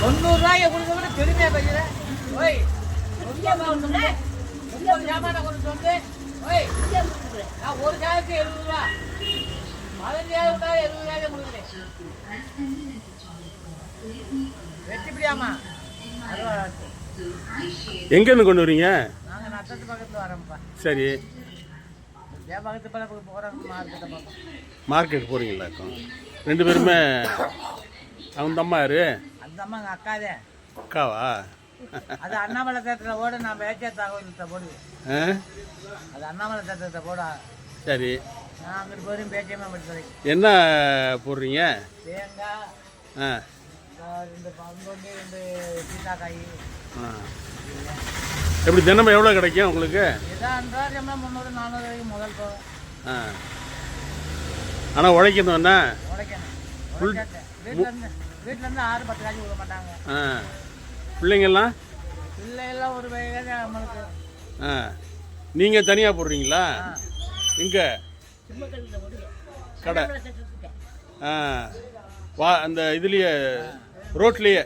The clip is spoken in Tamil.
90 கொடுக்க விட பெருமையா பேசுறேன். ஓய் ஜாமான கொண்டு வந்து நான் ஒரு காய்க்கு 70 ரூபா 15,000 70,000 கொடுக்குறேன். வெட்டிப்பிடியாமா எங்கேருந்து கொண்டு வரீங்க? நாங்கள் நட்டத்து பக்கத்தில் வரோம்ப்பா. சரி, பக்கத்து பக்கம் போகிறோம். மார்க்கெட்டை பக்கம் மார்க்கெட் போகிறீங்களா? ரெண்டு பேருமே அவங்க அம்மா யாரு? அந்த அம்மா எங்கள் அக்காதே. அக்காவா? அது அண்ணாமலை தேட்டரில் ஓட நான் பேச்சே தகவல்கிட்ட போடுவேன். அது அண்ணாமலை தேட்டரத்தை போட. சரி, நான் அங்கிட்டு போய் பேச்சியமாக படிச்சு என்ன போடுறீங்க? தேங்காய், 2 பங்கொண்டு 2 சீத்தாக்காய். எப்படி தினமும் எவ்வளோ கிடைக்கும் உங்களுக்கு? இதான் 300-400 வரைக்கும் முதல் போவேன். ஆனால் உழைக்கணும் என்ன? உழைக்கணும். வீட்டிலேருந்து 6-10 காய்ச்சி கொடுக்க மாட்டாங்க. பிள்ளைங்கள்லாம் ஒரு வயது நம்மளுக்கு. நீங்கள் தனியாக போடுறீங்களா? எங்கே கடை? அந்த இதுலேயே ரோட்லேயே